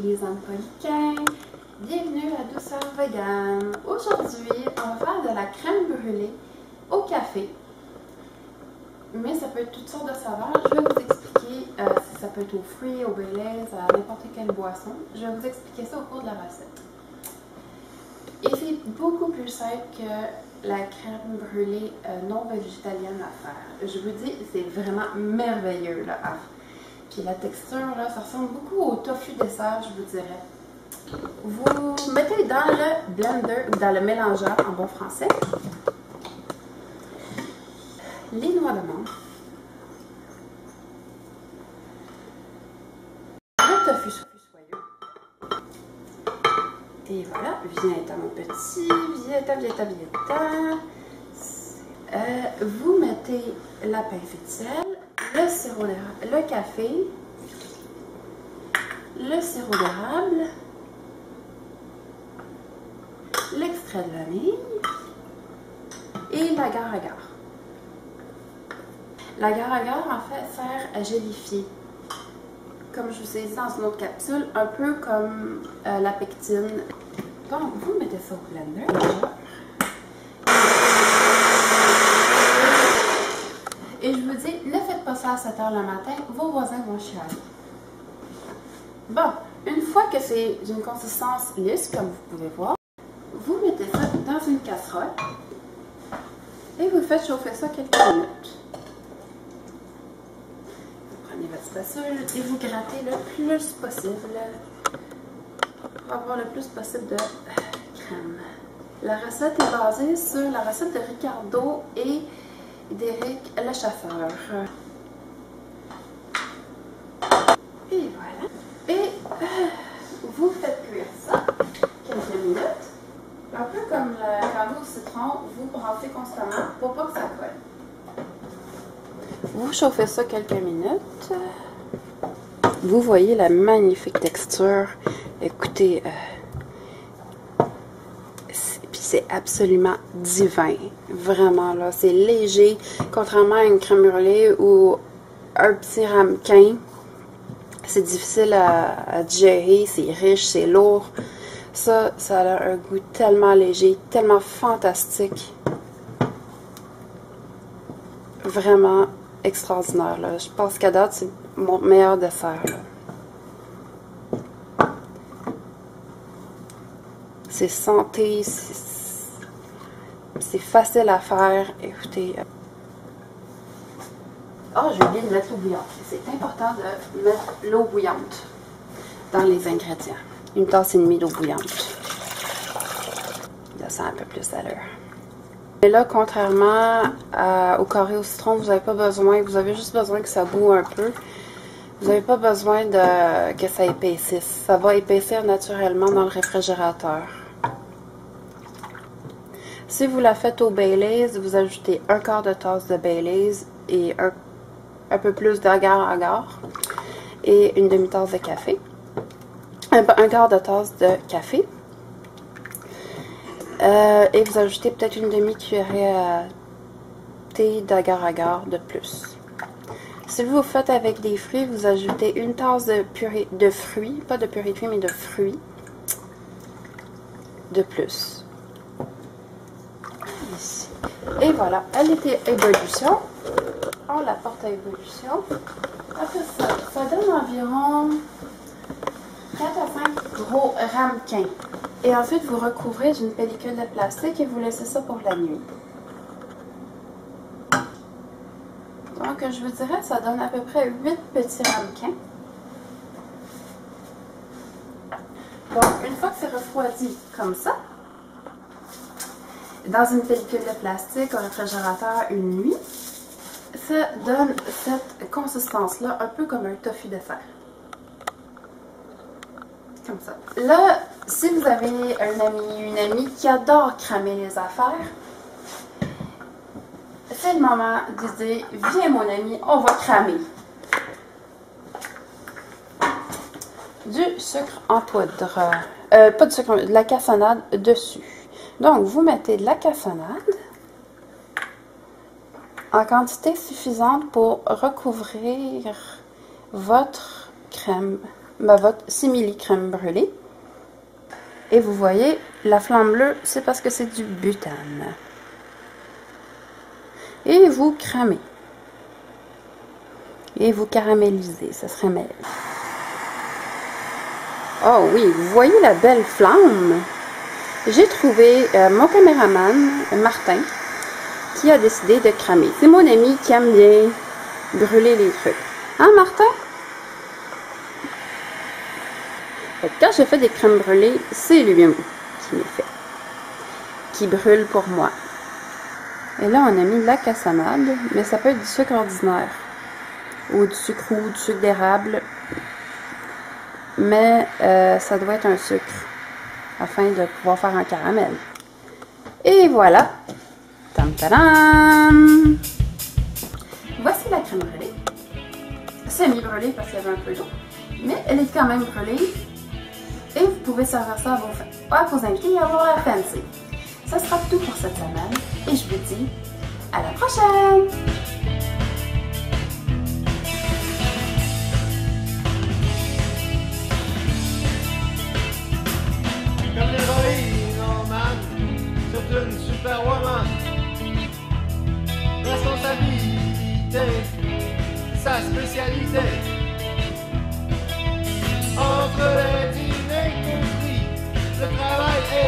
les Napolitains. Bienvenue à Douceur Vegan. Aujourd'hui, on va faire de la crème brûlée au café. Mais ça peut être toutes sortes de saveurs. Je vais vous expliquer si ça peut être aux fruits, au Baileys, à n'importe quelle boisson. Je vais vous expliquer ça au cours de la recette. Et c'est beaucoup plus simple que la crème brûlée non végétalienne à faire. Je vous dis, c'est vraiment merveilleux là, à faire. Puis la texture, là, ça ressemble beaucoup au tofu dessert, je vous dirais. Vous mettez dans le blender, ou dans le mélangeur en bon français, les noix de menthe, le tofu soyeux. Et voilà, viens mon petit, viens. Vous mettez la pincée de sel, le sirop d'érable, le café, le sirop d'érable, l'extrait de vanille et l'agar-agar. L'agar-agar, en fait, sert à gélifier. Comme je vous ai dit dans une autre capsule, un peu comme la pectine. Donc, vous mettez ça au blender. Et je vous dis, ne faites pas ça à 7 h le matin, vos voisins vont chialer. Bon, une fois que c'est d'une consistance lisse, comme vous pouvez voir, vous mettez ça dans une casserole et vous faites chauffer ça quelques minutes. Vous prenez votre spatule et vous grattez le plus possible pour avoir le plus possible de crème. La recette est basée sur la recette de Ricardo et d'Éric Lechaffeur. Et voilà. Et vous faites cuire ça quelques minutes. Un peu comme le ragoût au citron, vous brassez constamment pour pas que ça colle. Vous chauffez ça quelques minutes. Vous voyez la magnifique texture. Écoutez, c'est absolument divin. Vraiment, là, c'est léger. Contrairement à une crème brûlée ou un petit ramequin, c'est difficile à digérer, c'est riche, c'est lourd. Ça a un goût tellement léger, tellement fantastique. Vraiment extraordinaire, là. Je pense qu'à date, c'est mon meilleur dessert, là. C'est santé, c'est facile à faire. Écoutez. Oh, j'ai oublié de mettre l'eau bouillante. C'est important de mettre l'eau bouillante dans les ingrédients. Une tasse et demie d'eau bouillante. Là, ça a un peu plus d'allure. Et là, contrairement au carré au citron, vous n'avez pas besoin, vous avez juste besoin que ça boue un peu. Vous n'avez pas besoin que ça épaississe. Ça va épaissir naturellement dans le réfrigérateur. Si vous la faites au Baileys, vous ajoutez un quart de tasse de Baileys et un peu plus d'agar-agar et une demi-tasse de café. Un quart de tasse de café. Et vous ajoutez peut-être une demi-cuillerée à thé d'agar-agar de plus. Si vous faites avec des fruits, vous ajoutez une tasse de purée de fruits, pas de purée de fruits, mais de fruits de plus. Ici. Et voilà, elle était à ébullition. On la porte à ébullition. Après ça donne environ 4 à 5 gros ramequins. Et ensuite, vous recouvrez d'une pellicule de plastique et vous laissez ça pour la nuit. Donc, je vous dirais, ça donne à peu près 8 petits ramequins. Donc, une fois que c'est refroidi comme ça, dans une pellicule de plastique au réfrigérateur une nuit, ça donne cette consistance-là, un peu comme un tofu dessert. Comme ça. Là, si vous avez un ami, une amie qui adore cramer les affaires, c'est le moment de dire « Viens mon ami, on va cramer ». Du sucre en poudre. Pas de sucre, de la cassonade dessus. Donc, vous mettez de la cassonade en quantité suffisante pour recouvrir votre crème votre simili crème brûlée. Et vous voyez, la flamme bleue, c'est parce que c'est du butane. Et vous cramez. Et vous caramélisez, ça se rémêle. Oh oui, vous voyez la belle flamme? J'ai trouvé mon caméraman, Martin, qui a décidé de cramer. C'est mon ami qui aime bien brûler les trucs. Hein, Martin? Quand je fais des crèmes brûlées, c'est lui qui les fait. Qui brûle pour moi. Et là, on a mis de la cassonade, mais ça peut être du sucre ordinaire. Ou du sucre roux, du sucre d'érable. Mais ça doit être un sucre afin de pouvoir faire un caramel. Et voilà. Tam tadam! Voici la crème brûlée. Semi-brûlée parce qu'il y avait un peu d'eau. Mais elle est quand même brûlée. Et vous pouvez servir ça à vos invités et avoir la fancy. Ça sera tout pour cette semaine. Et je vous dis à la prochaine! Comme l'héroïne en man, surtout une superwoman. Responsabilité, sa spécialité. Entre les dîners compris, le travail est